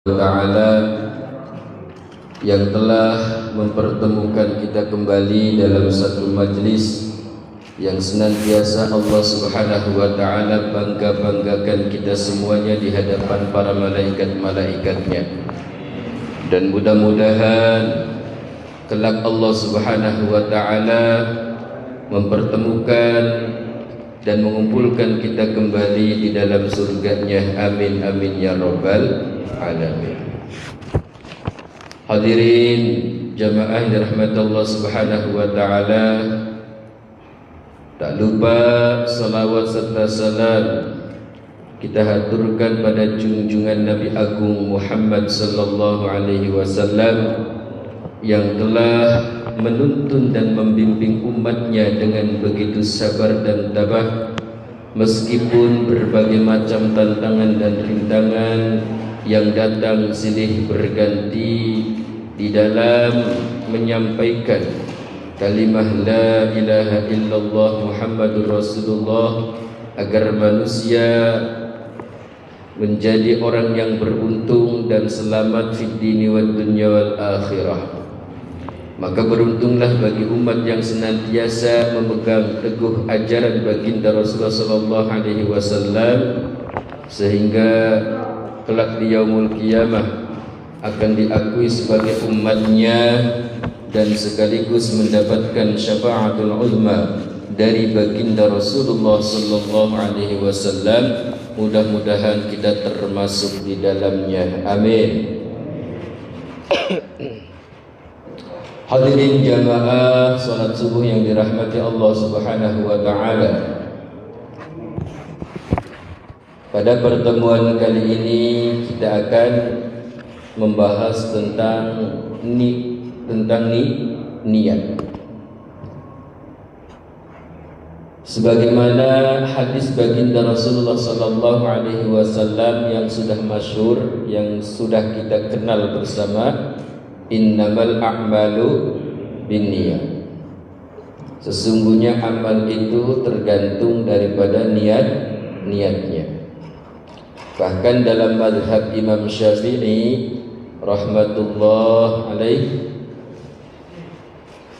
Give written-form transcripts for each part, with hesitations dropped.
Ta'ala yang telah mempertemukan kita kembali dalam satu majlis yang senantiasa Allah Subhanahu wa Ta'ala bangga-banggakan kita semuanya di hadapan para malaikat-malaikatnya. Dan mudah-mudahan kelak Allah Subhanahu wa Ta'ala mempertemukan dan mengumpulkan kita kembali di dalam surganya. Amin amin ya rabbal alamin. Hadirin jamaah yang dirahmati Allah Subhanahu wa Ta'ala, tak lupa salawat serta salam kita haturkan pada junjungan Nabi Agung Muhammad sallallahu alaihi wasallam yang telah menuntun dan membimbing umatnya dengan begitu sabar dan tabah meskipun berbagai macam tantangan dan rintangan yang datang silih berganti di dalam menyampaikan kalimah la ilaha illallah Muhammadur Rasulullah agar manusia menjadi orang yang beruntung dan selamat fid dini wad dunya wal akhirah. Maka beruntunglah bagi umat yang senantiasa memegang teguh ajaran baginda Rasulullah sallallahu alaihi wasallam sehingga kelak di yaumul qiyamah akan diakui sebagai umatnya dan sekaligus mendapatkan syafaatul uzma dari baginda Rasulullah sallallahu alaihi wasallam. Mudah-mudahan kita termasuk di dalamnya. Amin. Hadirin jamaah salat subuh yang dirahmati Allah Subhanahu wa Ta'ala. Pada pertemuan kali ini kita akan membahas tentang niat. Sebagaimana hadis baginda Rasulullah sallallahu alaihi wasallam yang sudah masyhur, yang sudah kita kenal bersama, innamal a'malu binniyat. Sesungguhnya amal itu tergantung daripada niatnya. Bahkan dalam mazhab Imam Syafi'i rahmatullah alaih,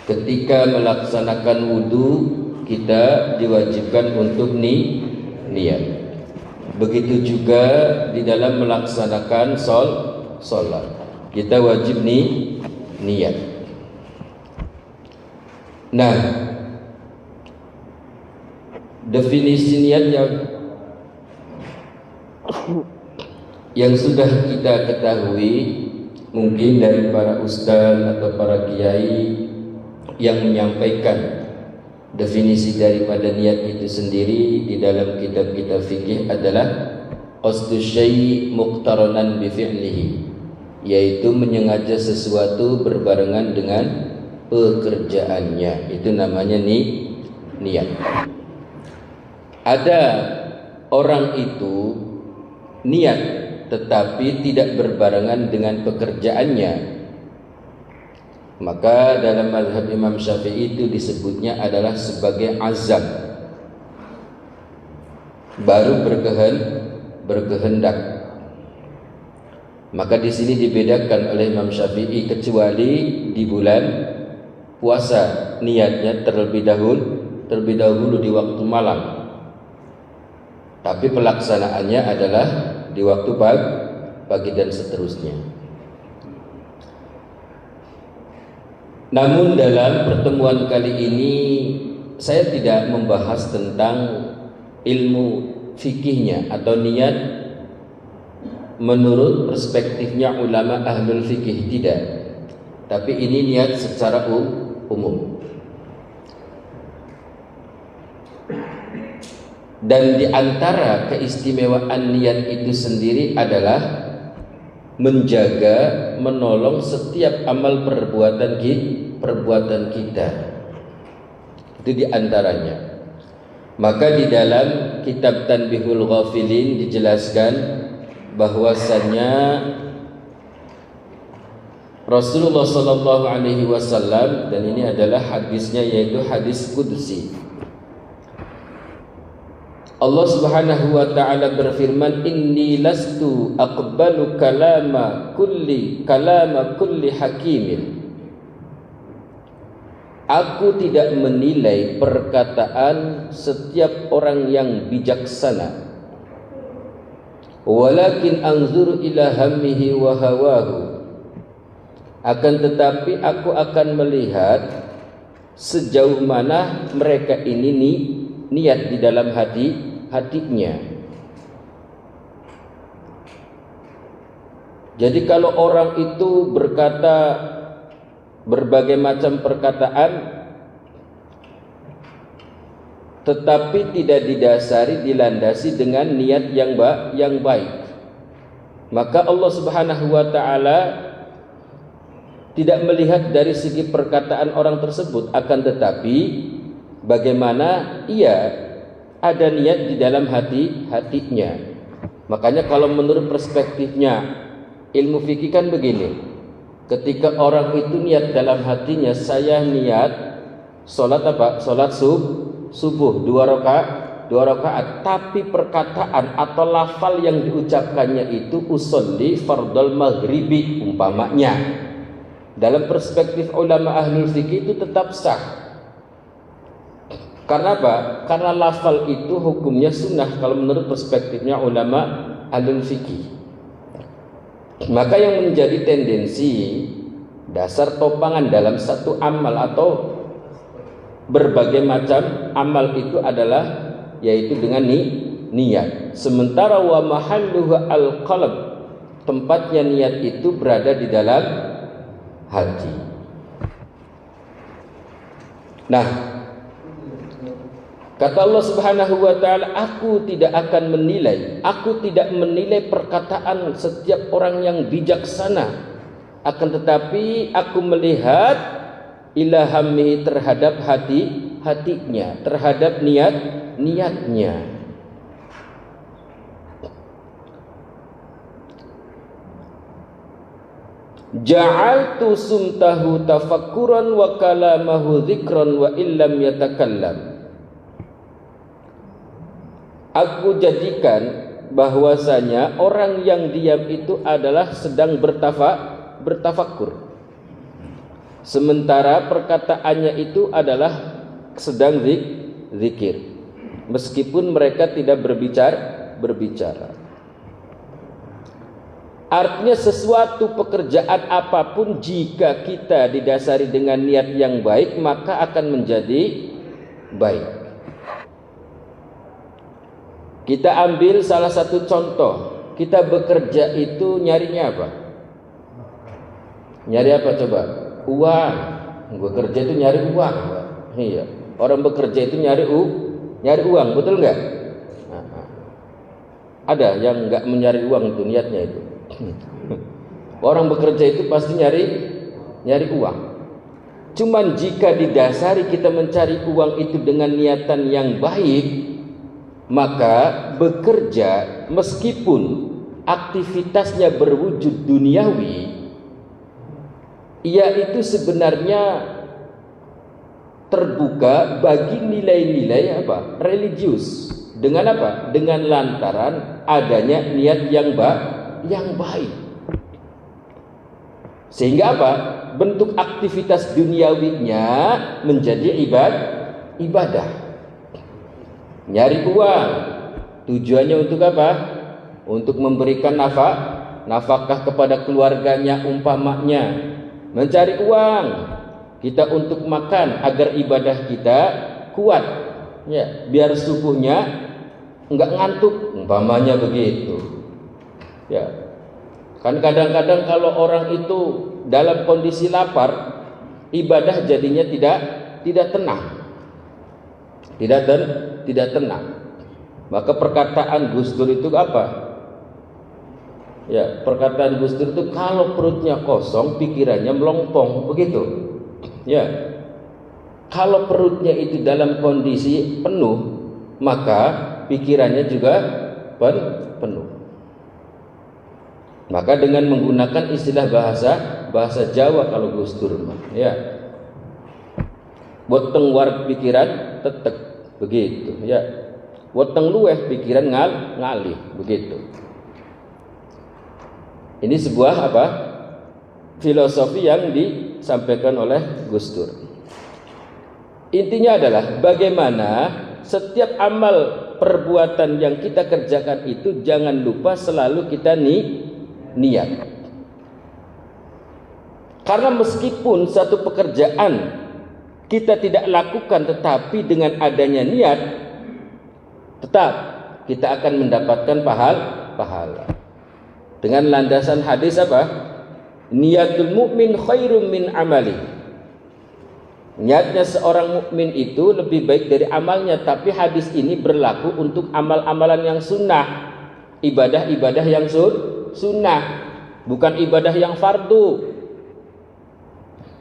ketika melaksanakan wudu kita diwajibkan untuk niat. Begitu juga di dalam melaksanakan sholat kita wajib niat. Nah, definisi niat yang sudah kita ketahui mungkin dari para ustaz atau para kiai yang menyampaikan definisi daripada niat itu sendiri di dalam kitab-kitab fikih adalah qasdu syai' muqtaranan bi fi'lihi, yaitu menyengaja sesuatu berbarengan dengan pekerjaannya. Itu namanya niat. Ada orang itu niat tetapi tidak berbarengan dengan pekerjaannya, maka dalam mazhab Imam Syafi'i itu disebutnya adalah sebagai azam, baru berkehendak. Maka di sini dibedakan oleh Imam Syafi'i, kecuali di bulan puasa niatnya terlebih dahulu di waktu malam, tapi pelaksanaannya adalah di waktu pagi dan seterusnya. Namun dalam pertemuan kali ini saya tidak membahas tentang ilmu fikihnya atau niat menurut perspektifnya ulama ahlul fikih, tidak. Tapi ini niat secara umum. Dan di antara keistimewaan niat itu sendiri adalah menjaga, menolong setiap amal perbuatan kita. Itu di antaranya. Maka di dalam kitab Tanbihul Ghafilin dijelaskan bahwasannya Rasulullah sallallahu alaihi wasallam, dan ini adalah hadisnya yaitu hadis qudsi. Allah Subhanahu wa taala berfirman, inni lastu aqbalu kalama kulli hakimin. Aku tidak menilai perkataan setiap orang yang bijaksana. Walakin anzuru ila hammihi wa hawahu. Akan tetapi aku akan melihat sejauh mana mereka ini niat di dalam hatinya. Jadi kalau orang itu berkata berbagai macam perkataan tetapi tidak didasari, dilandasi dengan niat yang baik, maka Allah Subhanahu wa taala tidak melihat dari segi perkataan orang tersebut, akan tetapi bagaimana ia ada niat di dalam hatinya. Makanya kalau menurut perspektifnya ilmu fikih kan begini, ketika orang itu niat dalam hatinya, saya niat sholat subuh 2 rakaat, tapi perkataan atau lafal yang diucapkannya itu usolli fardhol maghribi umpamanya, dalam perspektif ulama ahlul fikih itu tetap sah. Karena apa? Karena lafal itu hukumnya sunnah kalau menurut perspektifnya ulama ahlul fikih. Maka yang menjadi tendensi dasar topangan dalam satu amal atau berbagai macam amal itu adalah yaitu dengan niat. Sementara wa mahalluhu al-qalb, tempatnya niat itu berada di dalam hati. Nah, kata Allah Subhanahu wa taala, aku tidak menilai perkataan setiap orang yang bijaksana, akan tetapi aku melihat ilahami terhadap hatinya, terhadap niatnya. Ja'altu sumtahu tafakkuran wa kalamahu dzikran wa illam yatakallam. Aku jadikan bahwasanya orang yang diam itu adalah sedang bertafakkur, sementara perkataannya itu adalah sedang zikir, meskipun mereka tidak berbicara. Artinya sesuatu pekerjaan apapun jika kita didasari dengan niat yang baik, maka akan menjadi baik. Kita ambil salah satu contoh, kita bekerja itu nyarinya apa? Nyari apa coba? Uang. Bekerja itu nyari uang. Iya. Orang bekerja itu nyari uang, betul nggak? Ada yang nggak mencari uang itu niatnya itu. Orang bekerja itu pasti nyari uang. Cuman jika didasari kita mencari uang itu dengan niatan yang baik, maka bekerja meskipun aktivitasnya berwujud duniawi, ia itu sebenarnya terbuka bagi nilai-nilai apa? Religius. Dengan apa? Dengan lantaran adanya niat yang baik. Sehingga apa? Bentuk aktivitas duniawinya menjadi ibadah. Nyari uang, tujuannya untuk apa? Untuk memberikan nafkah kepada keluarganya umpamanya. Mencari uang kita untuk makan agar ibadah kita kuat, ya, biar subuhnya enggak ngantuk umpamanya begitu. Ya. Kan kadang-kadang kalau orang itu dalam kondisi lapar, ibadah jadinya tidak tenang. Tidak tenang. Maka perkataan Gus Dur itu apa? Ya, perkataan Gus Dur itu kalau perutnya kosong, pikirannya melompong, begitu. Ya. Kalau perutnya itu dalam kondisi penuh, maka pikirannya juga penuh. Maka dengan menggunakan istilah bahasa Jawa kalau Gus Dur, ya. Boteng war pikiran tetek, begitu, ya. weteng luweh pikiran ngalih begitu. Ini sebuah apa? Filosofi yang disampaikan oleh Gus Dur. Intinya adalah bagaimana setiap amal perbuatan yang kita kerjakan itu jangan lupa selalu kita niat. Karena meskipun satu pekerjaan kita tidak lakukan, tetapi dengan adanya niat tetap kita akan mendapatkan pahala. Dengan landasan hadis apa? Niatul mukmin khairum min amali. Niatnya seorang mukmin itu lebih baik dari amalnya. Tapi hadis ini berlaku untuk amal-amalan yang sunnah, ibadah-ibadah yang sunnah, bukan ibadah yang fardu.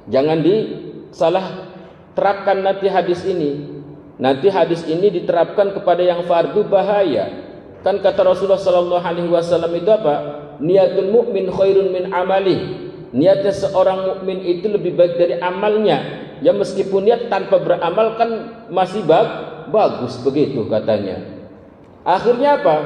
Jangan disalah terapkan nanti hadis ini. Nanti hadis ini diterapkan kepada yang fardu, bahaya. Kan kata Rasulullah sallallahu alaihi wasallam itu apa? Niatul mukmin khairun min amali. Niatnya seorang mukmin itu lebih baik dari amalnya. Ya meskipun niat tanpa beramal kan masih bagus begitu katanya. Akhirnya apa?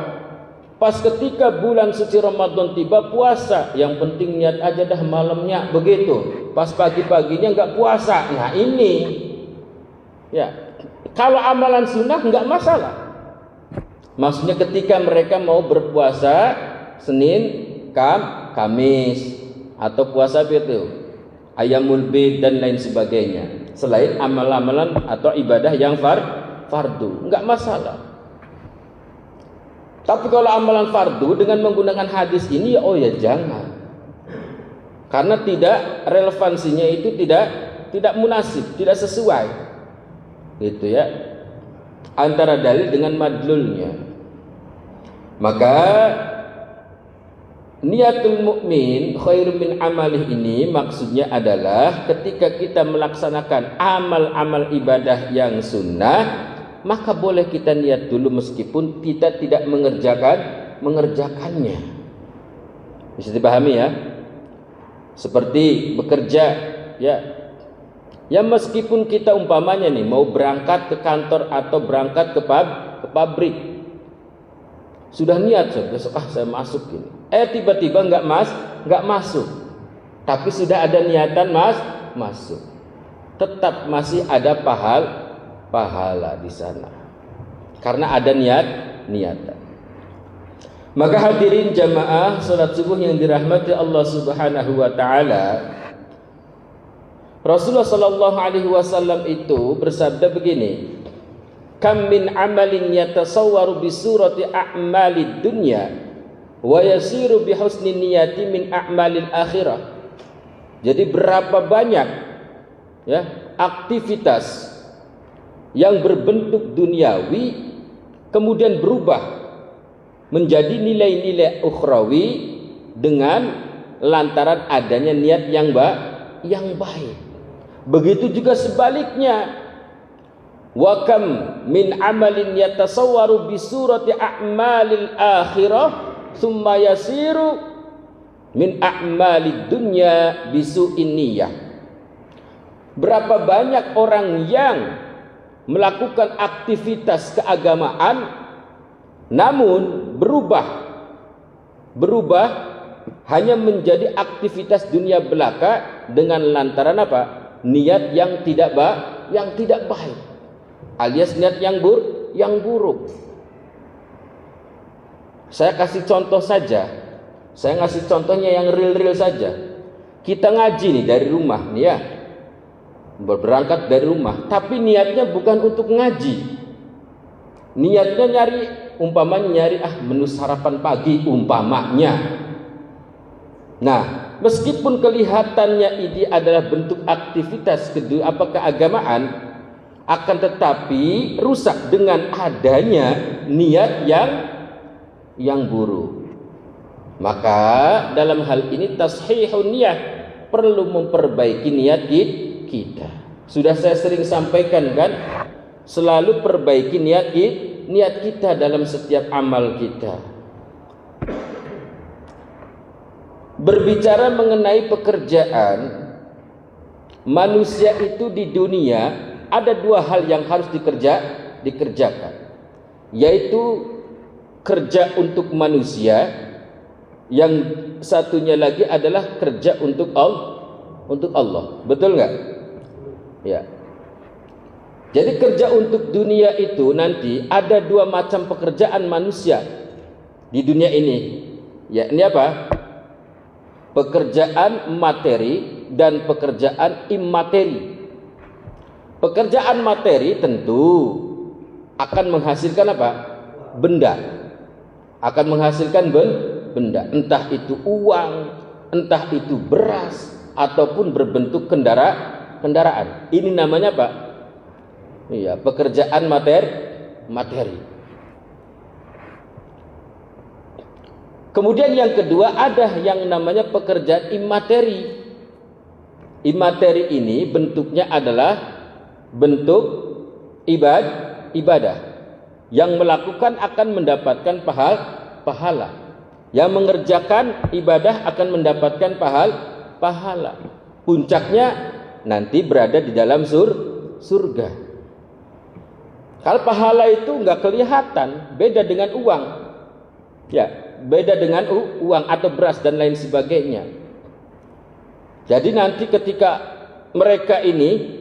Pas ketika bulan suci Ramadan tiba, puasa. Yang penting niat aja dah malamnya begitu. Pas pagi-paginya enggak puasa. Nah ini ya, kalau amalan sunnah enggak masalah. Maksudnya ketika mereka mau berpuasa Senin, Kamis, atau puasa itu Ayamul Bid dan lain sebagainya, selain amal-amalan atau ibadah yang fardu, enggak masalah. Tapi kalau amalan fardu dengan menggunakan hadis ini, oh ya jangan. Karena tidak relevansinya itu tidak munasib, tidak sesuai. Gitu ya. Antara dalil dengan madlulnya. Maka niatul mukmin khairum min amalih ini maksudnya adalah ketika kita melaksanakan amal-amal ibadah yang sunnah, maka boleh kita niat dulu meskipun kita tidak mengerjakannya. Bisa dipahami ya? Seperti bekerja ya. Ya meskipun kita umpamanya nih mau berangkat ke kantor atau berangkat ke pabrik. Sudah niat besok saya masuk gini. Tiba-tiba enggak masuk. Tapi sudah ada niatan masuk. Tetap masih ada pahala di sana. Karena ada niatan. Maka hadirin jamaah salat subuh yang dirahmati Allah Subhanahu wa taala, Rasulullah sallallahu alaihi wasallam itu bersabda begini, "Kam min amalin yatasawwaru bi surati a'malid dunya wa yasiru bi husni niyati min a'malil akhirah." Jadi berapa banyak ya aktivitas yang berbentuk duniawi kemudian berubah menjadi nilai-nilai ukhrawi dengan lantaran adanya niat yang baik. Begitu juga sebaliknya, wa kam min amalin yatasawwaru bi surati a'malil akhirah thumma yasiru min a'malid dunya bisu'in niyyah. Berapa banyak orang yang melakukan aktivitas keagamaan namun berubah hanya menjadi aktivitas dunia belaka dengan lantaran apa? Niat yang tidak baik, alias niat yang buruk. Saya kasih contoh saja. Saya ngasih contohnya yang real saja. Kita ngaji nih dari rumah nih ya. Berangkat dari rumah, tapi niatnya bukan untuk ngaji. Niatnya nyari menu sarapan pagi umpamanya. Nah, meskipun kelihatannya ini adalah bentuk aktivitas keagamaan, akan tetapi rusak dengan adanya niat yang buruk. Maka dalam hal ini tashihun niyah, perlu memperbaiki niat kita. Sudah saya sering sampaikan kan, selalu perbaiki niat kita dalam setiap amal kita. Berbicara mengenai pekerjaan, manusia itu di dunia ada dua hal yang harus dikerjakan. yaitu kerja untuk manusia, yang satunya lagi adalah kerja untuk Allah. Betul nggak? Ya. Jadi kerja untuk dunia itu nanti ada dua macam pekerjaan manusia di dunia ini. Ya, ini apa? Pekerjaan materi dan pekerjaan imateri. Pekerjaan materi tentu akan menghasilkan apa? Benda. Akan menghasilkan benda, entah itu uang, entah itu beras, ataupun berbentuk kendaraan. Ini namanya apa? Iya, pekerjaan materi. Kemudian yang kedua ada yang namanya pekerjaan imateri. Imateri ini bentuknya adalah bentuk ibadah. Yang melakukan akan mendapatkan pahala. Yang mengerjakan ibadah akan mendapatkan pahala. Puncaknya nanti berada di dalam surga. Kalau pahala itu nggak kelihatan, beda dengan uang. Ya, beda dengan uang atau beras dan lain sebagainya. Jadi nanti ketika mereka ini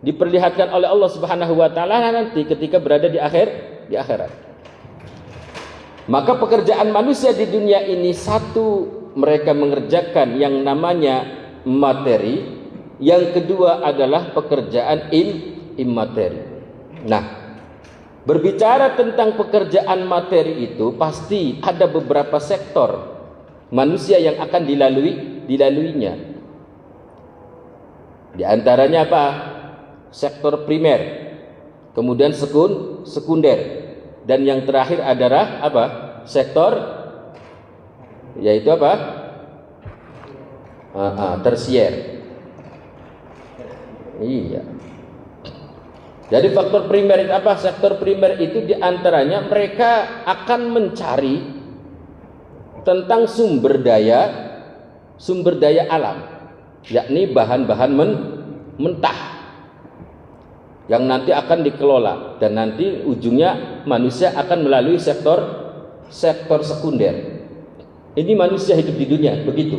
diperlihatkan oleh Allah Subhanahu wa taala nanti ketika berada di akhirat. Maka pekerjaan manusia di dunia ini satu, mereka mengerjakan yang namanya materi, yang kedua adalah pekerjaan imateri. Nah, berbicara tentang pekerjaan materi itu pasti ada beberapa sektor manusia yang akan dilaluinya. Di antaranya apa? Sektor primer, kemudian sekunder, dan yang terakhir adalah apa? Sektor, yaitu apa? Tersier. Iya. Jadi faktor primer itu apa? Sektor primer itu diantaranya mereka akan mencari tentang sumber daya alam, yakni bahan-bahan mentah yang nanti akan dikelola, dan nanti ujungnya manusia akan melalui sektor sekunder. Ini manusia hidup di dunia begitu,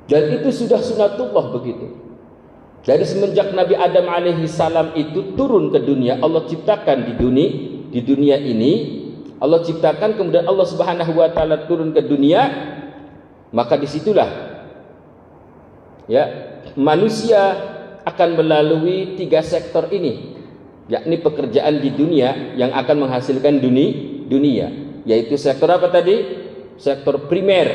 dan itu sudah sunatullah begitu. Dari semenjak Nabi Adam alaihi salam itu turun ke dunia, Allah ciptakan di dunia ini, Allah ciptakan, kemudian Allah Subhanahu wa taala turun ke dunia, maka disitulah ya manusia akan melalui tiga sektor ini, yakni pekerjaan di dunia yang akan menghasilkan dunia, yaitu sektor apa tadi? Sektor primer,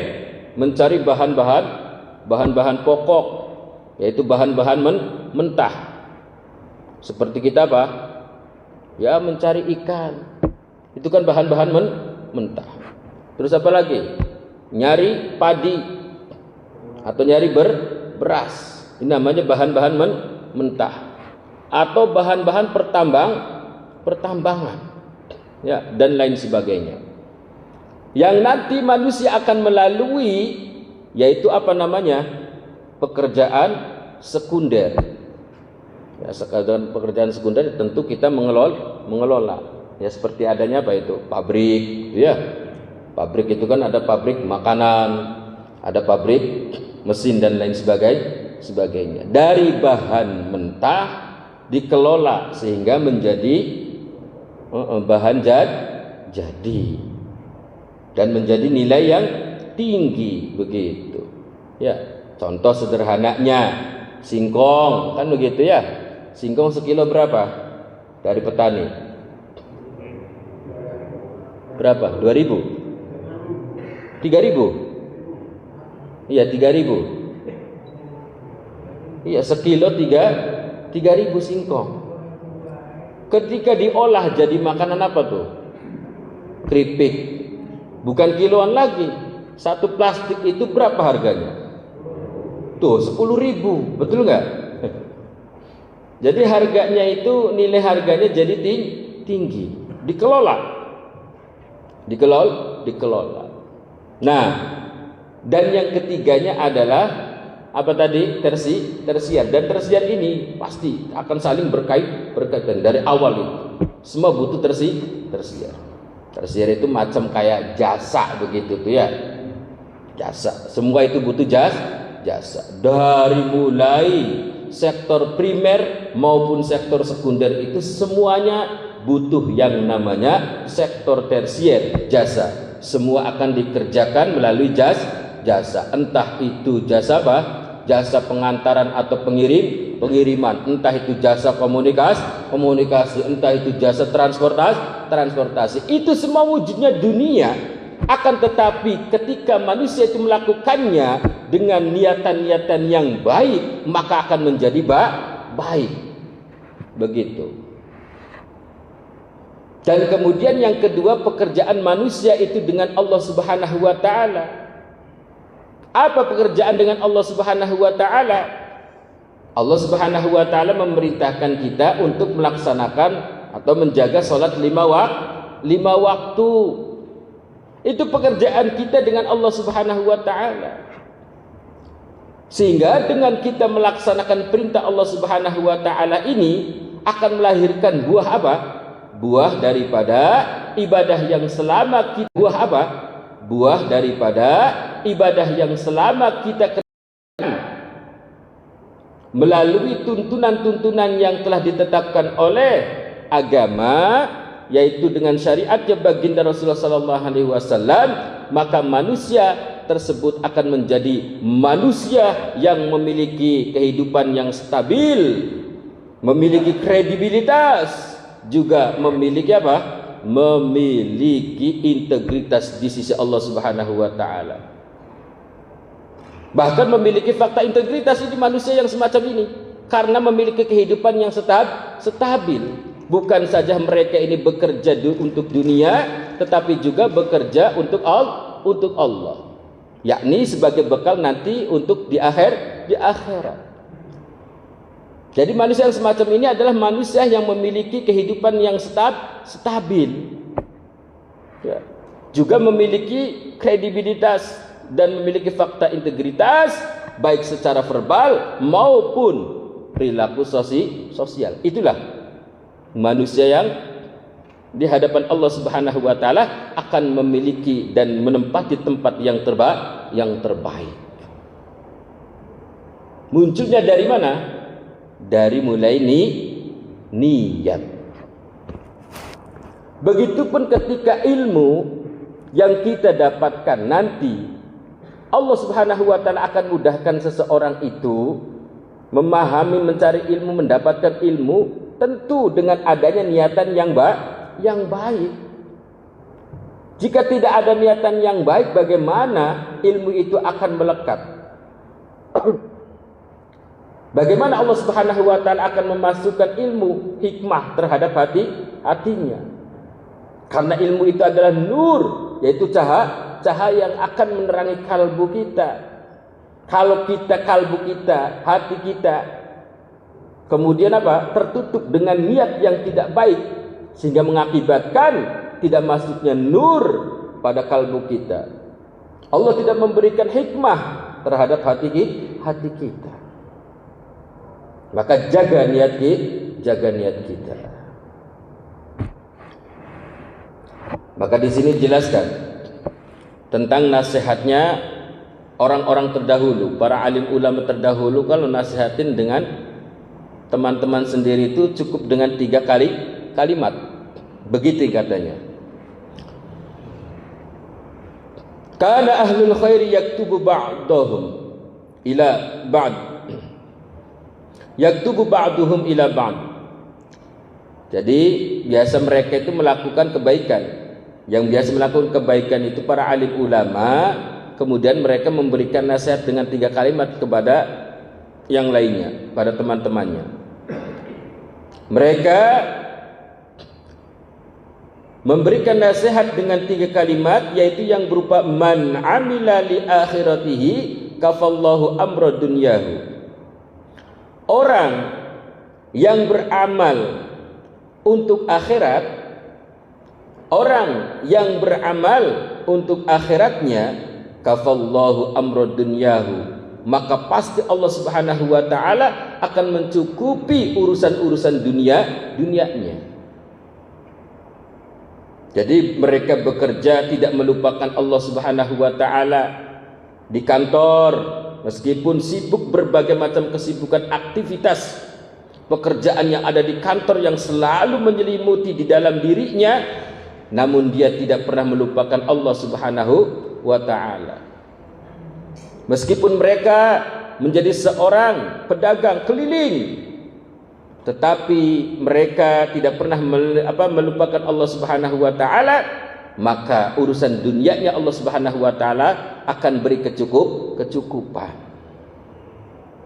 mencari bahan-bahan pokok, yaitu bahan-bahan mentah. Seperti kita apa? Ya, mencari ikan. Itu kan bahan-bahan mentah. Terus apa lagi? Nyari padi atau nyari beras. Ini namanya bahan-bahan mentah. Atau bahan-bahan pertambangan. Ya, dan lain sebagainya. Yang nanti manusia akan melalui, yaitu apa namanya? Pekerjaan sekunder. Ya, pekerjaan sekunder tentu kita mengelola. Ya, seperti adanya apa itu? Pabrik, ya. Pabrik itu kan ada pabrik makanan, ada pabrik mesin dan lain sebagainya. Dari bahan mentah dikelola sehingga menjadi bahan jadi dan menjadi nilai yang tinggi begitu. Ya, contoh sederhananya singkong kan begitu ya. Singkong sekilo berapa dari petani? Berapa? 2.000? 3.000? Iya, 3.000. Iya, sekilo 3.000 singkong. Ketika diolah jadi makanan apa tuh? Keripik. Bukan kiloan lagi. Satu plastik itu berapa harganya? Tuh, 10.000. Betul nggak? Jadi harganya itu, nilai harganya jadi tinggi. Dikelola. Nah, dan yang ketiganya adalah apa tadi? Tersier. Dan tersier ini pasti akan saling berkaitan dari awal itu. Semua butuh tersier. Tersier itu macam kayak jasa begitu tuh ya. Jasa. Semua itu butuh jasa. Dari mulai sektor primer maupun sektor sekunder itu semuanya butuh yang namanya sektor tersier, jasa. Semua akan dikerjakan melalui jasa. Entah itu jasa apa? Jasa pengantaran atau pengiriman, entah itu jasa komunikasi, entah itu jasa transportasi. Itu semua wujudnya dunia. Akan tetapi ketika manusia itu melakukannya dengan niatan-niatan yang baik, maka akan menjadi baik. Begitu. Dan kemudian yang kedua, pekerjaan manusia itu dengan Allah Subhanahu wa taala. Apa pekerjaan dengan Allah Subhanahu wa taala? Allah Subhanahu wa taala memerintahkan kita untuk melaksanakan atau menjaga salat 5 waktu. Itu pekerjaan kita dengan Allah Subhanahu wa taala. Sehingga dengan kita melaksanakan perintah Allah Subhanahu wa taala ini akan melahirkan buah apa? Buah daripada ibadah yang selama kita buah daripada ibadah yang selama kita kerjakan melalui tuntunan-tuntunan yang telah ditetapkan oleh agama, yaitu dengan syariatnya baginda Rasulullah sallallahu alaihi wasallam, maka manusia tersebut akan menjadi manusia yang memiliki kehidupan yang stabil, memiliki kredibilitas, juga memiliki apa? Memiliki integritas di sisi Allah Subhanahu wa taala. Bahkan memiliki fakta integritas di manusia yang semacam ini karena memiliki kehidupan yang stabil. Bukan saja mereka ini bekerja untuk dunia, tetapi juga bekerja untuk Allah. Yakni sebagai bekal nanti untuk di akhirat. Jadi manusia yang semacam ini adalah manusia yang memiliki kehidupan yang stabil, ya. Juga memiliki kredibilitas dan memiliki fakta integritas baik secara verbal maupun perilaku sosial. Itulah manusia yang di hadapan Allah Subhanahu wa taala akan memiliki dan menempati tempat yang terbaik. Munculnya dari mana? Dari mulai niat. Begitupun ketika ilmu yang kita dapatkan nanti, Allah Subhanahu wa taala akan mudahkan seseorang itu memahami, mencari ilmu, mendapatkan ilmu, tentu dengan adanya niatan yang baik. Jika tidak ada niatan yang baik, bagaimana ilmu itu akan melekat? Bagaimana Allah Subhanahu wa taala akan memasukkan ilmu, hikmah terhadap hatinya? Karena ilmu itu adalah nur, yaitu cahaya yang akan menerangi kalbu kita. Kalau kalbu kita, hati kita kemudian apa? Tertutup dengan niat yang tidak baik, sehingga mengakibatkan tidak masuknya nur pada kalbu kita. Allah tidak memberikan hikmah terhadap hati kita. Maka jaga niat kita. Maka di sini dijelaskan tentang nasihatnya orang-orang terdahulu, para alim ulama terdahulu. Kalau nasihatin dengan teman-teman sendiri itu cukup dengan 3 kalimat. Begitu katanya. Kana ahlul khairi yaktubu ba'dahum ila ba'd. Yaktubu ba'duhum ila ba'd. Jadi biasa mereka itu melakukan kebaikan. Yang biasa melakukan kebaikan itu para alim ulama, kemudian mereka memberikan nasihat dengan 3 kalimat kepada yang lainnya, pada teman-temannya. Mereka memberikan nasihat dengan 3 kalimat, yaitu yang berupa man amila li akhiratihi kafallahu amra dunyahu. Orang yang beramal untuk akhirat, orang yang beramal untuk akhiratnya, kafallahu amra dunyahu, maka pasti Allah Subhanahu wa taala akan mencukupi urusan-urusan dunianya. Jadi mereka bekerja tidak melupakan Allah Subhanahu wa taala di kantor, meskipun sibuk berbagai macam kesibukan aktivitas pekerjaan yang ada di kantor yang selalu menyelimuti di dalam dirinya, namun dia tidak pernah melupakan Allah Subhanahu wa taala. Meskipun mereka menjadi seorang pedagang keliling, tetapi mereka tidak pernah melupakan Allah Subhanahu wa taala, maka urusan dunianya Allah Subhanahu wa taala akan beri kecukupan.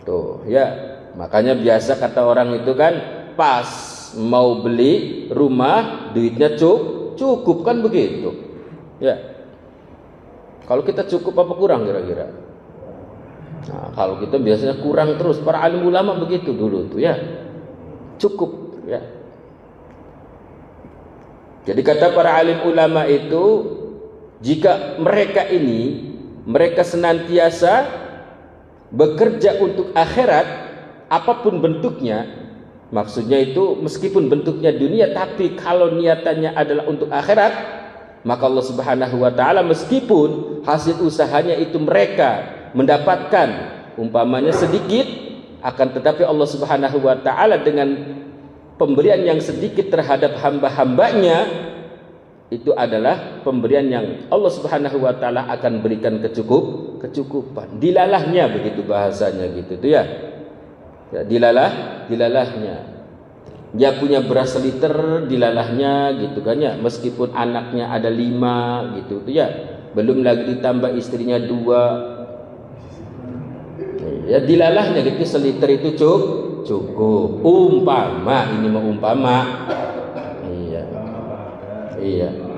Tuh, ya. Makanya biasa kata orang itu kan, pas mau beli rumah duitnya cukup kan begitu. Ya. Kalau kita cukup apa kurang kira-kira? Nah, kalau kita biasanya kurang terus. Para alim ulama begitu dulu tuh ya. Cukup ya. Jadi kata para alim ulama itu, jika mereka senantiasa bekerja untuk akhirat apapun bentuknya, maksudnya itu meskipun bentuknya dunia, tapi kalau niatannya adalah untuk akhirat, maka Allah Subhanahu wa taala meskipun hasil usahanya itu mereka mendapatkan umpamanya sedikit, akan tetapi Allah Subhanahu wa taala dengan pemberian yang sedikit terhadap hamba-hambanya itu adalah pemberian yang Allah Subhanahu wa taala akan berikan kecukupan. Dilalahnya begitu bahasanya gitu tuh ya. Ya, dilalahnya. Dia punya beras seliter, dilalahnya gitu kan ya. Meskipun anaknya ada 5 gitu tuh ya. Belum lagi ditambah istrinya 2. Ya dilalahnya gitu, seliter itu cukup. Umpama, ini mau umpama. Iya.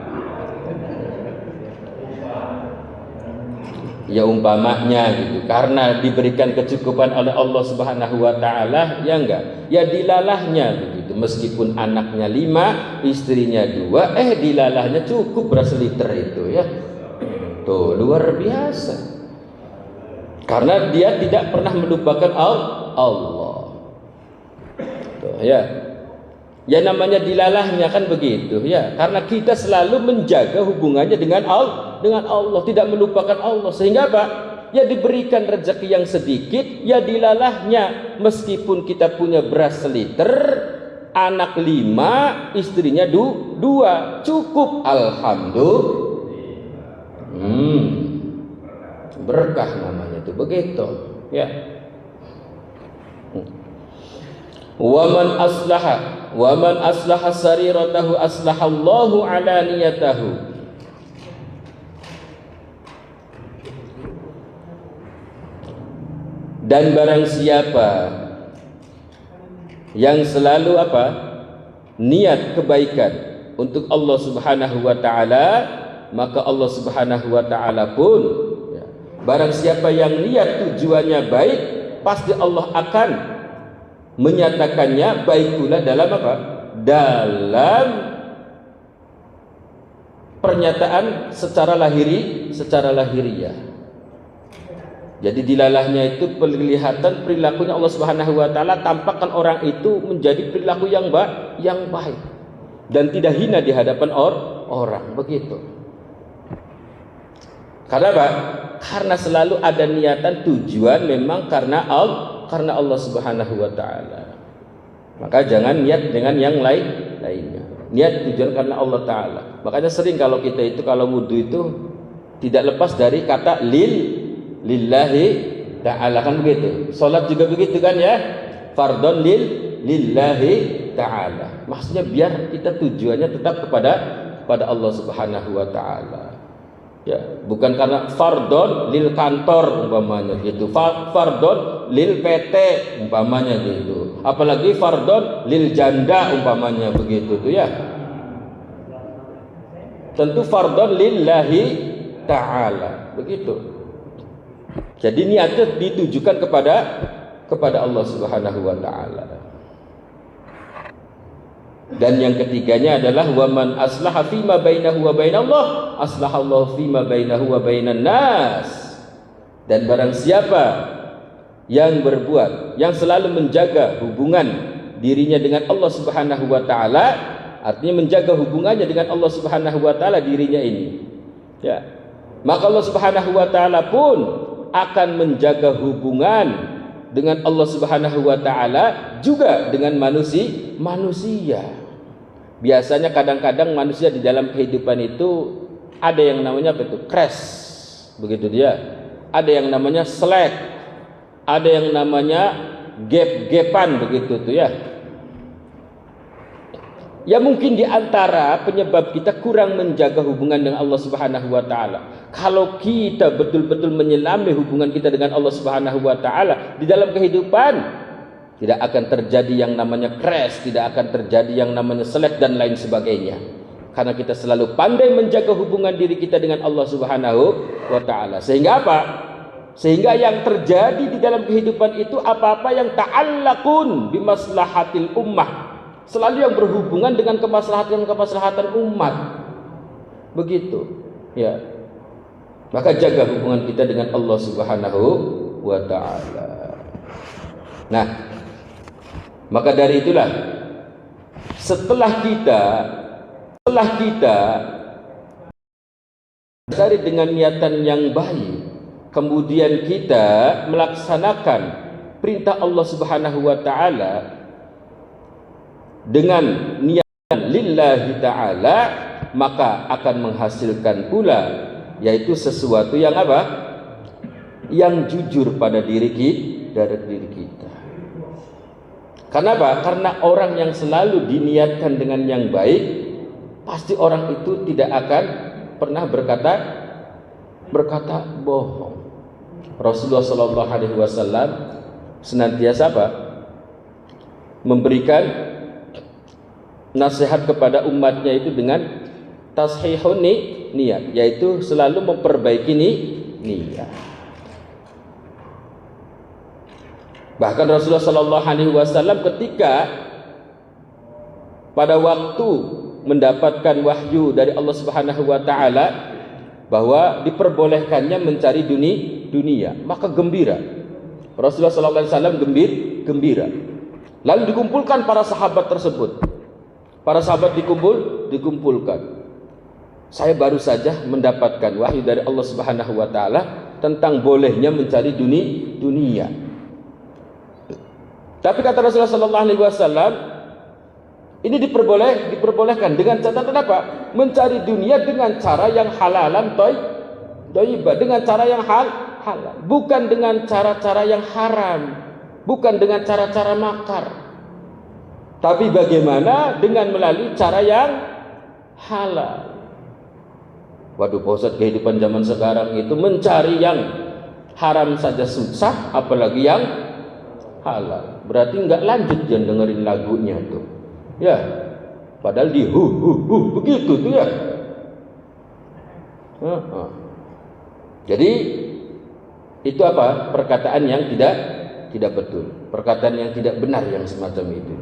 Ya umpamanya gitu, karena diberikan kecukupan oleh Allah Subhanahu wa taala, ya enggak? Ya dilalahnya begitu. Meskipun anaknya 5, istrinya 2, dilalahnya cukup beras liter itu ya. Tuh, luar biasa. Karena dia tidak pernah melupakan Allah. Tuh, ya. Ya namanya dilalahnya kan begitu ya. Karena kita selalu menjaga hubungannya dengan Allah, tidak melupakan Allah, sehingga apa? Ya diberikan rezeki yang sedikit, ya dilalahnya. Meskipun kita punya beras seliter, anak 5, istrinya 2, cukup, alhamdulillah. Berkah namanya itu begitu ya. Waman aslaha sariratahu aslahallahu alaniyatahu. Dan barang siapa yang selalu niat kebaikan untuk Allah Subhanahu wa taala, maka Allah Subhanahu wa taala pun ya, barang siapa yang niat tujuannya baik, pasti Allah akan menyatakannya baik pula dalam dalam pernyataan secara lahiriah. Jadi dilalahnya itu kelihatan perilakunya Allah Subhanahu wa taala, tampakkan orang itu menjadi perilaku yang baik dan tidak hina di hadapan orang begitu. Karena apa? Karena selalu ada niatan tujuan memang karena Allah Subhanahu wa taala. Maka jangan niat dengan yang lainnya. Niat tujuan karena Allah taala. Makanya sering kalau kita itu kalau wudu itu tidak lepas dari kata lillahi ta'ala, kan begitu. Salat juga begitu kan ya. Fardhon lillahi ta'ala. Maksudnya biar kita tujuannya tetap kepada Allah Subhanahu wa taala. Ya, bukan karena fardhon lil kantor umpamanya gitu. Fardhon lil PT umpamanya gitu. Apalagi fardhon lil janda umpamanya begitu tuh ya. Tentu fardhon lillahi ta'ala begitu. Jadi niatnya ditujukan kepada Allah Subhanahu wa taala. Dan yang ketiganya adalah waman aslaha fima bainahu wa bainallah aslahallahu fima bainahu wa bainan nas. Dan barang siapa yang berbuat, yang selalu menjaga hubungan dirinya dengan Allah Subhanahu wa taala, artinya menjaga hubungannya dengan Allah Subhanahu wa taala dirinya ini. Ya. Maka Allah Subhanahu wa taala pun akan menjaga hubungan dengan Allah Subhanahu wa taala juga dengan manusia. Biasanya kadang-kadang manusia di dalam kehidupan itu ada yang namanya apa itu? Crash. Begitu dia. Ada yang namanya slack. Ada yang namanya gap-gapan begitu tuh ya. Ya mungkin di antara penyebab kita kurang menjaga hubungan dengan Allah Subhanahu wa taala. Kalau kita betul-betul menyelami hubungan kita dengan Allah Subhanahu wa taala di dalam kehidupan, tidak akan terjadi yang namanya crash, tidak akan terjadi yang namanya selek dan lain sebagainya. Karena kita selalu pandai menjaga hubungan diri kita dengan Allah Subhanahu wa taala. Sehingga apa? Sehingga yang terjadi di dalam kehidupan itu apa-apa yang ta'allaqun bimaslahatil ummah, selalu yang berhubungan dengan kemaslahatan umat. Begitu. Ya. Maka jaga hubungan kita dengan Allah Subhanahu wa taala. Nah, maka dari itulah setelah kita cari dengan niatan yang baik, kemudian kita melaksanakan perintah Allah Subhanahu wa taala dengan niat lillahi ta'ala, maka akan menghasilkan pula yaitu sesuatu yang apa? Yang jujur pada diri kita. Karena apa? Karena orang yang selalu diniatkan dengan yang baik, pasti orang itu tidak akan pernah berkata bohong. Rasulullah sallallahu alaihi wasallam senantiasa apa? Memberikan nasihat kepada umatnya itu dengan tashihun niat, yaitu selalu memperbaiki niat. Bahkan Rasulullah sallallahu alaihi wasallam ketika pada waktu mendapatkan wahyu dari Allah Subhanahu wa taala bahwa diperbolehkannya mencari dunia, maka gembira. Rasulullah sallallahu alaihi wasallam gembira. Lalu dikumpulkan para sahabat tersebut. Para sahabat dikumpulkan. Saya baru saja mendapatkan wahyu dari Allah Subhanahu wa taala tentang bolehnya mencari dunia. Tapi kata Rasulullah sallallahu alaihi wasallam, ini diperbolehkan dengan catatan apa? Mencari dunia dengan cara yang halalan thayyibah, dengan cara yang halal, bukan dengan cara-cara yang haram, bukan dengan cara-cara makar. Tapi bagaimana dengan melalui cara yang halal. Waduh, Pak Ustadz, kehidupan zaman sekarang itu mencari yang haram saja susah, apalagi yang halal. Berarti nggak lanjut jangan dengerin lagunya tuh. Ya, padahal di begitu tuh ya. Jadi itu apa? Perkataan yang tidak betul, perkataan yang tidak benar yang semacam itu.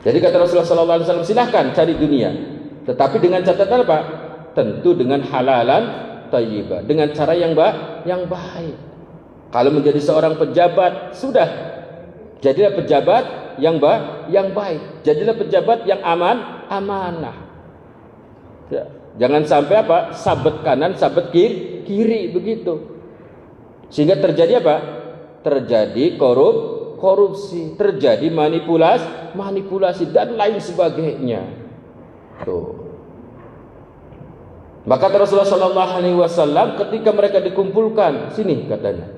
Jadi kata Rasulullah SAW, silahkan cari dunia, tetapi dengan catatan apa? Tentu dengan halalan thayyibah, dengan cara yang baik. Kalau menjadi seorang pejabat, sudah jadilah pejabat yang baik, jadilah pejabat yang amanah. Ya, jangan sampai apa? Sabet kanan, sabet kiri begitu. Sehingga terjadi apa? Terjadi korupsi, terjadi manipulasi dan lain sebagainya. Tuh. Maka Rasulullah sallallahu alaihi wasallam ketika mereka dikumpulkan, sini katanya,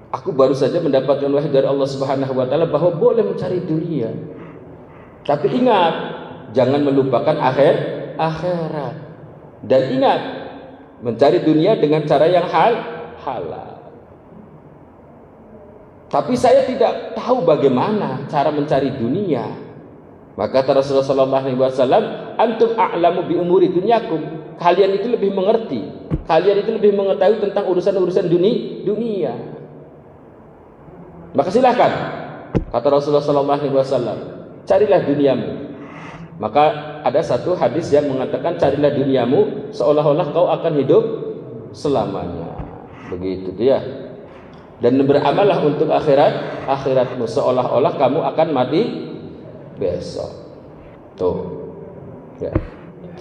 aku baru saja mendapatkan wahyu dari Allah Subhanahu wa taala bahwa boleh mencari dunia. Tapi ingat, jangan melupakan akhirat. Dan ingat, mencari dunia dengan cara yang halal. Tapi saya tidak tahu bagaimana cara mencari dunia. Maka kata Rasulullah sallallahu alaihi wasallam, antum a'lamu bi umuri dunyakum. Kalian itu lebih mengerti, kalian itu lebih mengetahui tentang urusan-urusan dunia. Maka silakan, kata Rasulullah sallallahu alaihi wasallam, carilah duniamu. Maka ada satu hadis yang mengatakan, carilah duniamu seolah-olah kau akan hidup selamanya. Begitu dia. Dan beramallah untuk akhiratmu seolah-olah kamu akan mati besok. Tuh. Ya.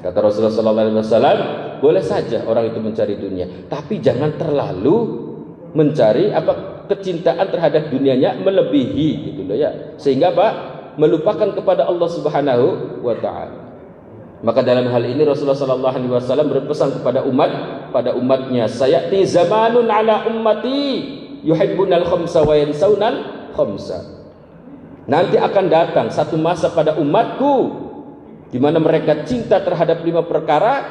Kata Rasulullah SAW, boleh saja orang itu mencari dunia, tapi jangan terlalu mencari kecintaan terhadap dunianya melebihi gitu loh ya, sehingga melupakan kepada Allah Subhanahu wa taala. Maka dalam hal ini Rasulullah SAW berpesan kepada umatnya, sayati zamanun ala ummati yuhibbunal khamsa wa yansaunal khamsa. Nanti akan datang satu masa pada umatku di mana mereka cinta terhadap 5 perkara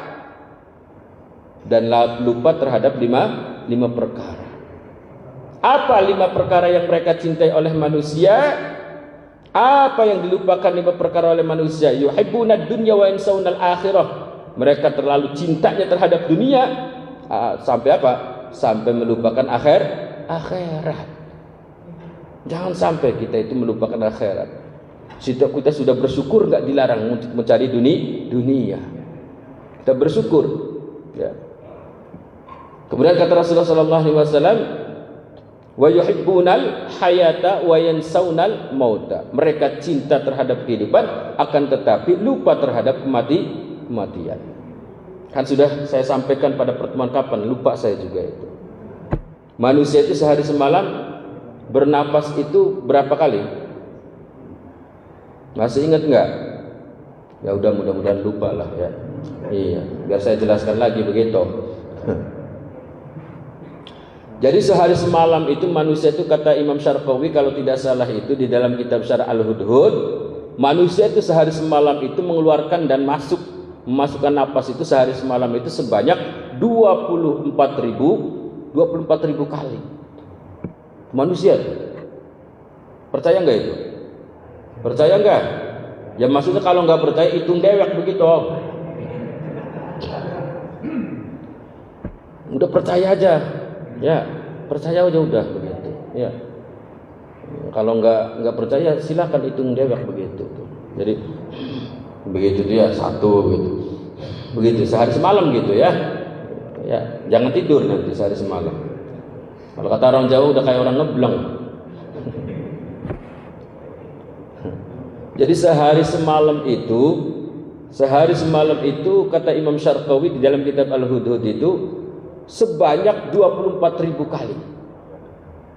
dan lupa terhadap lima perkara. Apa 5 perkara yang mereka cintai oleh manusia? Apa yang dilupakan 5 perkara oleh manusia? Yuhibbunad dunya wa yansaunal akhirah. Mereka terlalu cintanya terhadap dunia sampai apa? Sampai melupakan akhirat. Jangan sampai kita itu melupakan akhirat. Kita sudah bersyukur nggak dilarang untuk mencari dunia. Kita bersyukur. Ya. Kemudian kata Rasulullah SAW, wa yuhibbunal hayata wa yansaunal mauta. Mereka cinta terhadap kehidupan, akan tetapi lupa terhadap kematian. Kan sudah saya sampaikan pada pertemuan kapan, lupa saya juga itu. Manusia itu sehari semalam bernapas itu berapa kali? Masih ingat enggak? Ya udah, mudah-mudahan lupa lah ya. Iya, biar saya jelaskan lagi begitu. Jadi sehari semalam itu manusia itu, kata Imam Syarqawi kalau tidak salah itu di dalam kitab Syarah Al-Hudhud, manusia itu sehari semalam itu mengeluarkan dan memasukkan napas itu sehari semalam itu sebanyak 24.000 kali. Manusia itu. Percaya enggak itu? Percaya enggak? Ya maksudnya kalau enggak percaya hitung dewek begitu. Udah percaya aja. Ya, percaya aja udah begitu. Ya. Kalau enggak percaya silakan hitung dewek begitu. Jadi begitu dia satu begitu. Begitu sehari semalam gitu ya. Ya, jangan tidur nanti sehari semalam. Kalau kata orang Jawa udah kayak orang ngebleng. Jadi sehari semalam itu kata Imam Syarqawi di dalam kitab Al-Hudhud itu sebanyak 24.000 kali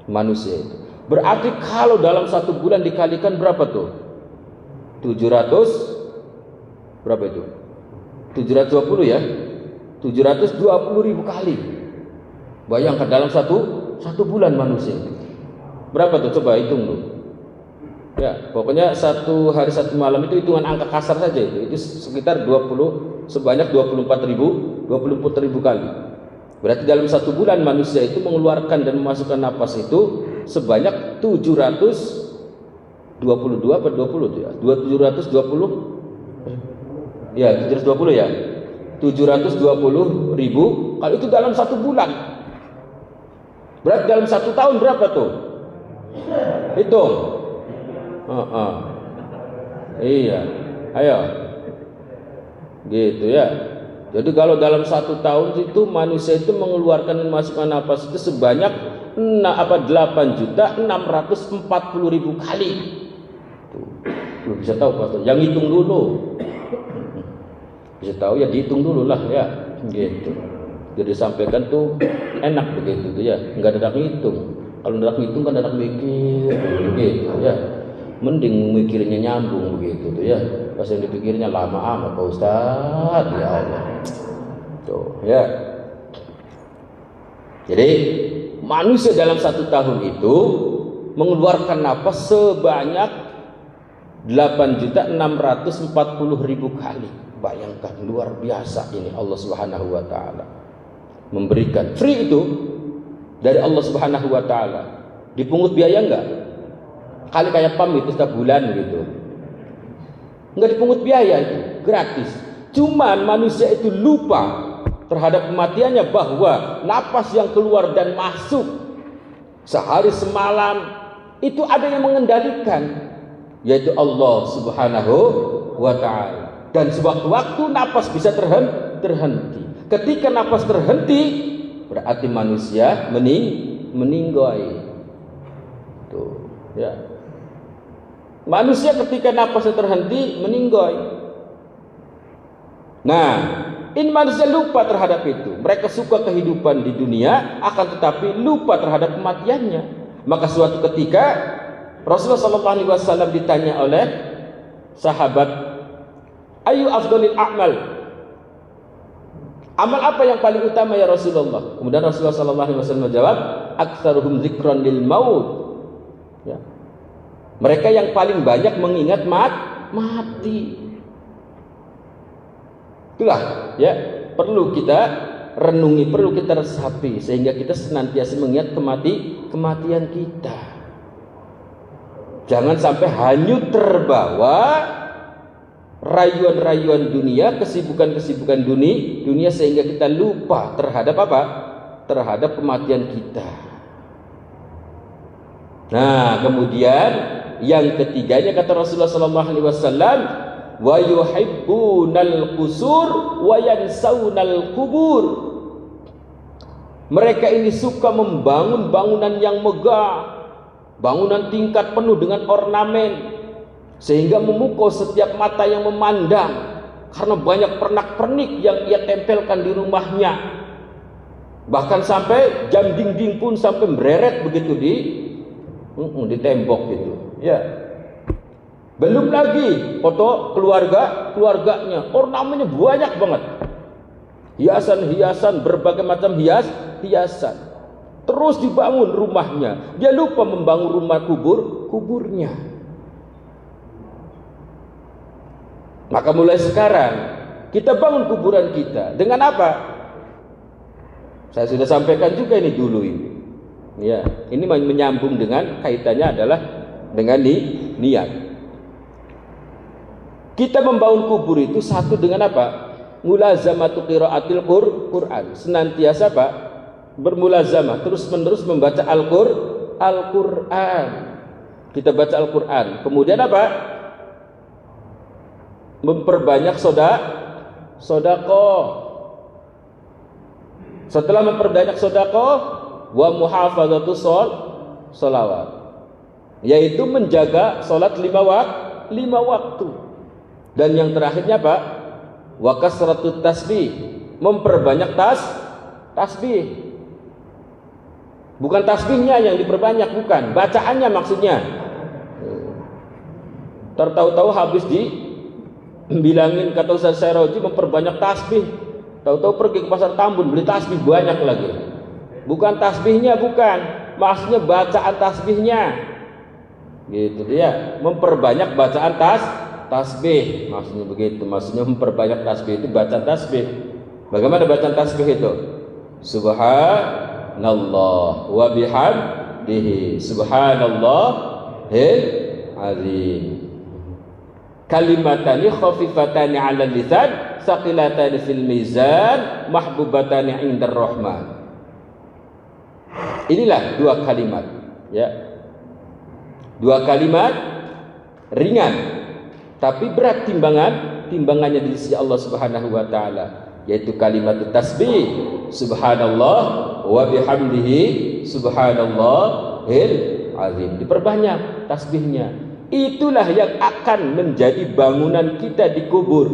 manusia itu. Berarti kalau dalam 1 bulan dikalikan berapa tuh? 700 berapa itu? 720 ya? 720.000 kali. Bayangkan dalam satu bulan manusia. Berapa tuh? Coba hitung dulu. Ya, pokoknya 1 hari 1 malam itu hitungan angka kasar saja itu sekitar sebanyak 24.000 kali. Berarti dalam 1 bulan manusia itu mengeluarkan dan memasukkan napas itu sebanyak 722 apa 20 itu ya? 720 ya, 720 ya. 720.000 kalau itu dalam 1 bulan. Berarti dalam 1 tahun berapa tuh? Hitung. Iya, ayo, gitu ya. Jadi kalau dalam 1 tahun itu manusia itu mengeluarkan dan memasukkan napas itu sebanyak 8.640.000 kali. Tuh, belum bisa tahu Pak. Yang hitung dulu. Bisa tahu ya dihitung dulu lah ya, gitu. Jadi sampaikan tuh enak begitu tuh ya, nggak ada ngitung. Kalau ada ngitung kan ada mikir, gitu ya. Mending mikirnya nyambung begitu tuh ya. Pas yang dipikirnya lama amat Pak Ustaz, ya Allah. Tuh ya. Jadi manusia dalam 1 tahun itu mengeluarkan napas sebanyak 8.640.000 kali. Bayangkan, luar biasa ini Allah Subhanahu wa taala. Memberikan free itu dari Allah Subhanahu wa taala. Dipungut biaya enggak? Kali kayak PAM itu setiap bulan gitu. Enggak dipungut biaya itu, gratis. Cuman manusia itu lupa terhadap kematiannya, bahwa napas yang keluar dan masuk sehari semalam itu ada yang mengendalikan, yaitu Allah Subhanahu wa taala. Dan sewaktu-waktu napas bisa terhenti. Ketika napas terhenti berarti manusia meninggoy. Tuh, ya. Manusia ketika napasnya terhenti meninggoy. Nah, ini manusia lupa terhadap itu. Mereka suka kehidupan di dunia, akan tetapi lupa terhadap kematiannya. Maka suatu ketika Rasulullah SAW ditanya oleh sahabat, ayu afdalil a'mal, amal apa yang paling utama ya Rasulullah? Kemudian Rasulullah SAW menjawab, aktsaruhum dzikran lil maut. Ya. Mereka yang paling banyak mengingat mati. Itulah ya, perlu kita renungi, perlu kita resapi sehingga kita senantiasa mengingat kematian kita. Jangan sampai hanyut terbawa rayuan-rayuan dunia, kesibukan-kesibukan dunia sehingga kita lupa terhadap apa? Terhadap kematian kita. Nah, kemudian yang ketiganya kata Rasulullah SAW, wa yuhibbunal qusur wa yansaunal kubur. Mereka ini suka membangun bangunan yang megah, bangunan tingkat penuh dengan ornamen, sehingga memukau setiap mata yang memandang karena banyak pernak-pernik yang ia tempelkan di rumahnya. Bahkan sampai jam dinding pun sampai bereret begitu di tembok gitu. Ya. Belum lagi foto keluarganya, ornamennya banyak banget. Hiasan-hiasan, berbagai macam hiasan. Terus dibangun rumahnya. Dia lupa membangun rumah kuburnya. Maka mulai sekarang kita bangun kuburan kita dengan apa? Saya sudah sampaikan juga ini dulu ini. Ya, ini menyambung dengan kaitannya adalah dengan niat. Kita membangun kubur itu satu dengan apa? Mulazamatu qiraatil Qur'an. Senantiasa apa? Bermulazamah, terus-menerus membaca Al-Qur'an. Kita baca Al-Qur'an. Kemudian apa? Memperbanyak sedekah. Setelah memperbanyak sedekah, wa muhafadzatus sholawat, yaitu menjaga salat 5 waktu. Dan yang terakhirnya apa? Wa kasratut tasbih, memperbanyak tasbih. Bukan tasbihnya yang diperbanyak, bukan, bacaannya maksudnya. Tahu-tahu habis dibilangin kata Ustaz Syairoji memperbanyak tasbih, tahu-tahu pergi ke pasar Tambun beli tasbih banyak lagi. Bukan tasbihnya, bukan, maksudnya bacaan tasbihnya. Gitu dia, memperbanyak bacaan tasbih, maksudnya begitu. Maksudnya memperbanyak tasbih itu bacaan tasbih. Bagaimana bacaan tasbih itu? Subhanallah wa bihamdihi subhanallahil azim. Kalimatani khafifatani 'ala lisan, saqilatani fil mizan, mahbubatani 'indar rahman. Inilah dua kalimat, ya. Dua kalimat ringan tapi berat timbangannya di sisi Allah Subhanahu wa taala, yaitu kalimat tasbih subhanallah wa bihamdihi subhanallahil azim. Diperbanyak tasbihnya. Itulah yang akan menjadi bangunan kita di kubur.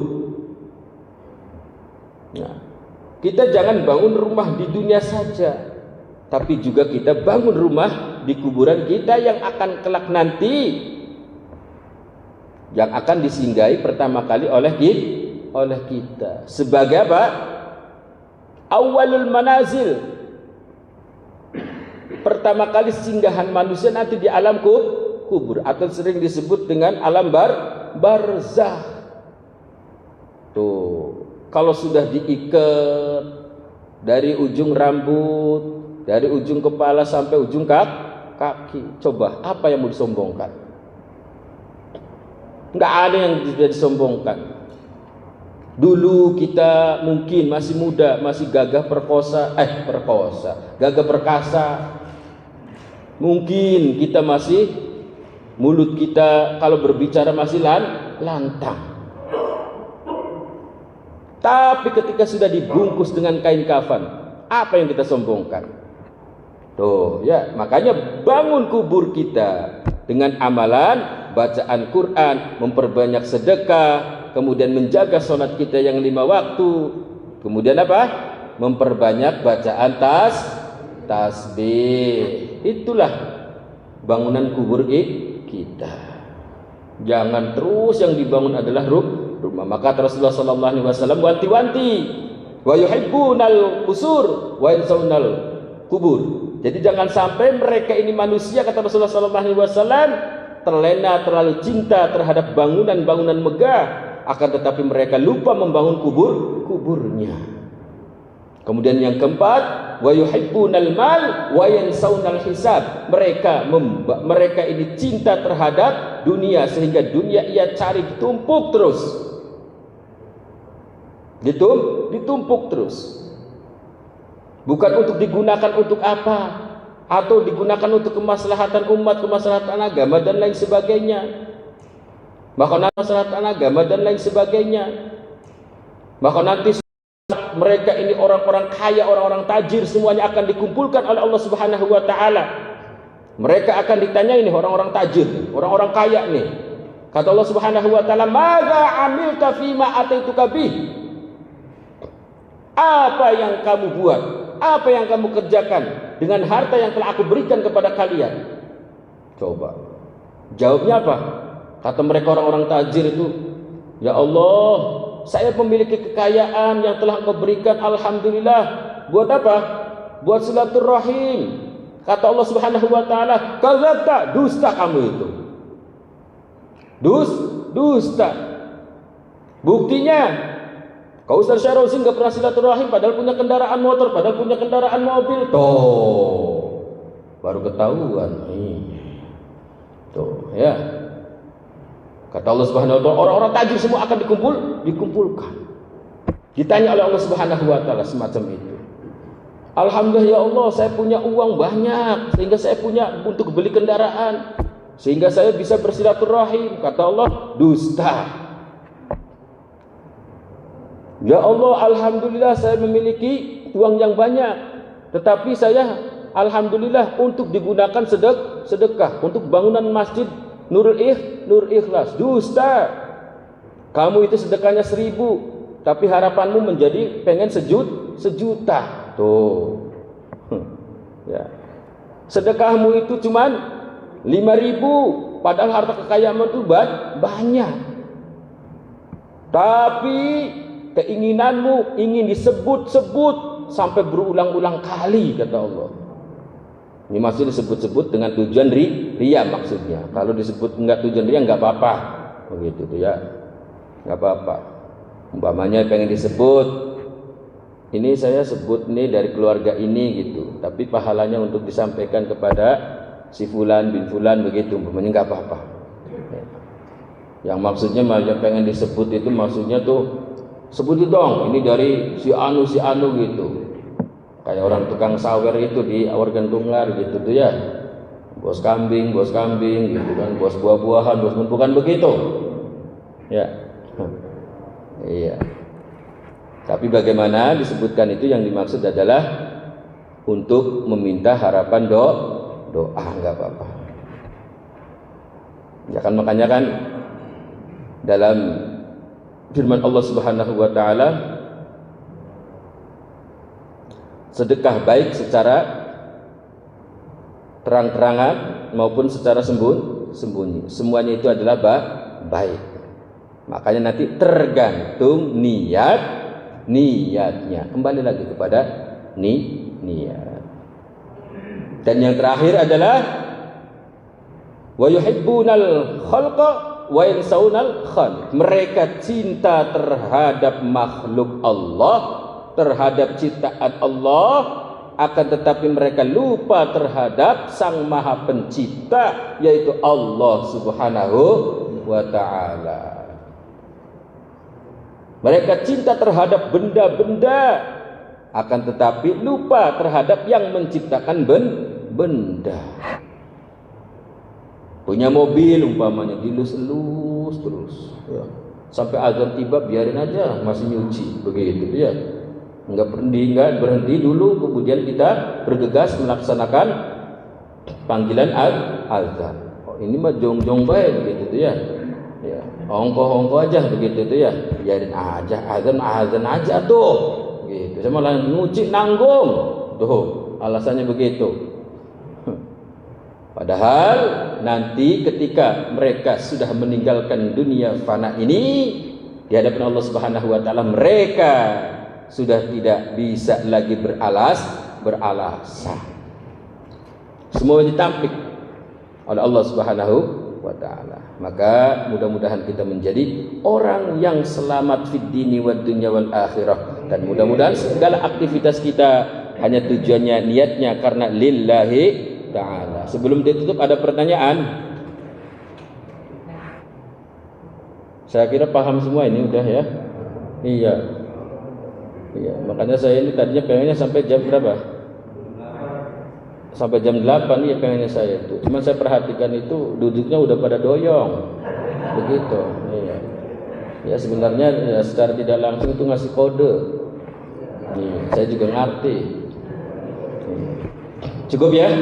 Nah, kita jangan bangun rumah di dunia saja, tapi juga kita bangun rumah di kuburan kita yang akan kelak nanti, yang akan disinggahi pertama kali oleh kita. Sebagai apa? Awalul manazil, pertama kali singgahan manusia nanti di alam kubur, atau sering disebut dengan alam barzah. Tuh, kalau sudah diikat dari ujung rambut, dari ujung kepala sampai ujung kaki, coba apa yang mau disombongkan? Enggak ada yang tidak disombongkan. Dulu kita mungkin masih muda, masih gagah gagah perkasa. Mungkin kita masih, mulut kita kalau berbicara masih lantang. Tapi ketika sudah dibungkus dengan kain kafan, apa yang kita sombongkan? Tuh ya, makanya bangun kubur kita dengan amalan bacaan Quran, memperbanyak sedekah, kemudian menjaga sholat kita yang 5 waktu, kemudian apa? Memperbanyak bacaan tasbih. Itulah bangunan kubur kita. Jangan terus yang dibangun adalah rumah. Maka Rasulullah sallallahu alaihi wasallam wanti-wanti, wa yuhibbunal qusur wa yansawnal kubur. Jadi jangan sampai mereka ini manusia, kata Rasulullah sallallahu alaihi wasallam, terlena terlalu cinta terhadap bangunan-bangunan megah, akan tetapi mereka lupa membangun kuburnya. Kemudian yang keempat, wa yuhibbunal mal wa yansawnal hisab. Mereka ini cinta terhadap dunia, sehingga dunia ia cari ditumpuk terus. Ditumpuk terus. Bukan untuk digunakan untuk apa, atau digunakan untuk kemaslahatan umat, kemaslahatan agama dan lain sebagainya. Maka kemaslahatan agama dan lain sebagainya. Maka nanti mereka ini orang-orang kaya, orang-orang tajir, semuanya akan dikumpulkan oleh Allah Subhanahu wa taala. Mereka akan ditanya ini orang-orang tajir, orang-orang kaya nih. Kata Allah Subhanahu wa taala, "Madza amilta fima ataituka bih?" Apa yang kamu buat? Apa yang kamu kerjakan dengan harta yang telah aku berikan kepada kalian? Coba. Jawabnya apa? Kata mereka orang-orang tajir itu, "Ya Allah, saya memiliki kekayaan yang telah Engkau berikan, alhamdulillah. Buat apa? Buat silaturahim." Kata Allah Subhanahu wa taala, "Kadzabta, dusta kamu itu." Dusta. Buktinya, kau Ustaz Syarauzi enggak pernah silaturahim padahal punya kendaraan motor, padahal punya kendaraan mobil. Tuh, baru ketahuan. Tuh, ya. Kata Allah Subhanahu wa taala, orang-orang tajir semua akan dikumpulkan. Ditanya oleh Allah Subhanahu wa taala semacam itu. Alhamdulillah ya Allah, saya punya uang banyak sehingga saya punya untuk beli kendaraan, sehingga saya bisa bersilaturahim. Kata Allah, dusta. Ya Allah, alhamdulillah saya memiliki uang yang banyak, tetapi saya alhamdulillah untuk digunakan sedekah untuk bangunan masjid Nur Ikhlas. Dusta. Kamu itu sedekahnya 1.000, tapi harapanmu menjadi pengen sejuta. Tuh. Ya. Sedekahmu itu cuman 5.000, padahal harta kekayaanmu itu banyak. Tapi keinginanmu ingin disebut-sebut sampai berulang-ulang kali, kata Allah. Ini masih disebut-sebut dengan tujuan ria maksudnya. Kalau disebut enggak tujuan ria enggak apa-apa. Begitu tuh ya. Enggak apa-apa. Umpamanya pengen disebut, ini saya sebut nih dari keluarga ini gitu, tapi pahalanya untuk disampaikan kepada si fulan bin fulan begitu, umpamanya enggak apa-apa. Yang maksudnya yang pengen disebut itu maksudnya tuh sebut itu dong, ini dari si anu gitu. Kayak orang tukang sawer itu di Awargan Tunggar gitu tuh ya. Bos kambing gitu kan, bos buah-buahan, bos bukan begitu. Ya. Iya. Tapi bagaimana disebutkan itu yang dimaksud adalah untuk meminta harapan doa enggak apa-apa. Ya kan, makanya kan dalam firman Allah Subhanahu wa taala, sedekah baik secara terang-terangan maupun secara sembunyi, semuanya itu adalah baik. Makanya nanti tergantung niatnya. Kembali lagi kepada niat. Dan yang terakhir adalah wa yuhibbunal khalqa wa yansawnal khaliq. Mereka cinta terhadap makhluk Allah, terhadap ciptaan Allah, akan tetapi mereka lupa terhadap Sang Maha Pencipta, yaitu Allah Subhanahu wa ta'ala. Mereka cinta terhadap benda-benda, akan tetapi lupa terhadap yang menciptakan benda. Punya mobil umpamanya, dilus-elus terus ya. Sampai azan tiba biarin aja, masih nyuci begitu ya. Enggak berhenti dulu, kemudian kita bergegas melaksanakan panggilan azan. Oh, ini mah jongjong bae gitu ya. Ya, ongkoh aja begitu tuh ya, biarin aja, azan aja tuh, gitu. Saya malah nguci nanggung, tuh alasannya begitu. Padahal nanti ketika mereka sudah meninggalkan dunia fana ini di hadapan Allah Subhanahu wa taala, mereka sudah tidak bisa lagi beralasan. Semua ditampik oleh Allah Subhanahu wa taala. Maka mudah-mudahan kita menjadi orang yang selamat fid dini wad dunya wal akhirah, dan mudah-mudahan segala aktivitas kita hanya tujuannya, niatnya karena lillahi ta'ala. Sebelum ditutup ada pertanyaan? Saya kira paham semua ini udah ya. Iya, makanya saya ini tadinya pengennya sampai jam berapa? Sampai jam 8 ya pengennya saya itu. Cuma saya perhatikan itu duduknya udah pada doyong. Begitu. Iya. Ya sebenarnya ya, secara tidak langsung itu ngasih kode. Iya, saya juga ngerti. Cukup ya?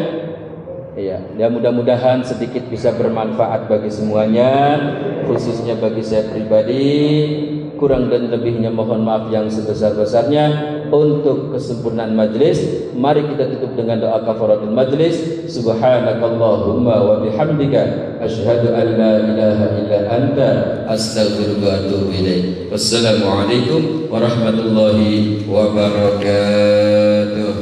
Iya, ya mudah-mudahan sedikit bisa bermanfaat bagi semuanya, khususnya bagi saya pribadi. Kurang dan lebihnya mohon maaf yang sebesar-besarnya. Untuk kesempurnaan majlis, mari kita tutup dengan doa kafaratul majlis. Subhanakallahumma wa bihamdika asyhadu an la ilaha illa anta astaghfiruka wa atubu ilaik. Wassalamualaikum warahmatullahi wabarakatuh.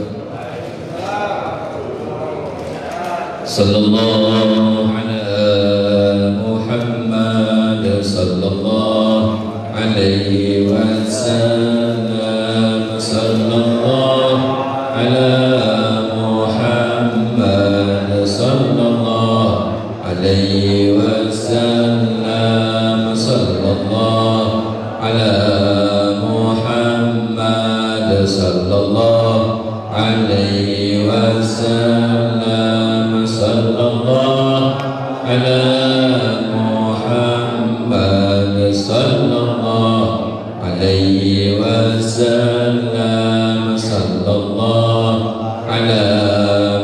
Sallallahu ala Muhammad sallallahu alaihi wasallam. Sallallahu ala Muhammad sallallahu alaihi wasallam. Sallallahu ala Muhammad sallallahu alaihi wasallam. Sallallahu ala Muhammad sallallahu alaihi wasallam. Sallallahu ala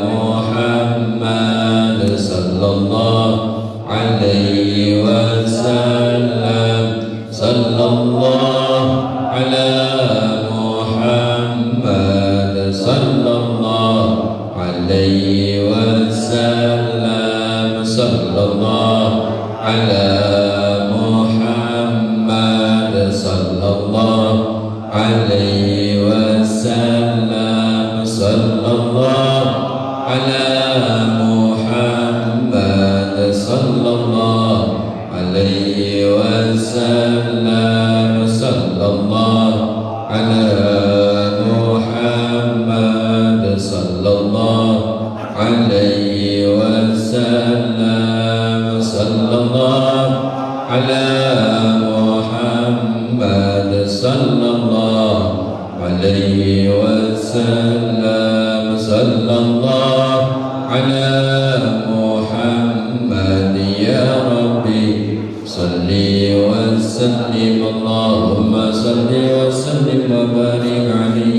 Muhammad sallallahu alaihi wasallam. Sallallahu ala Muhammad sallallahu alaihi wasallam. Sallallahu ala Muhammad sallallahu alaihi wasallam. Sallallahu ala Muhammad sallallahu alaihi wasallam. Sallallahu ala Muhammad sallallahu alaihi wasallam. Sallallahu ala Muhammad sallallahu alaihi wasallam. Sallallahu ala Muhammad ya Rabbi salli wa sallim. Allahumma salli wa sallim wa barik alaihi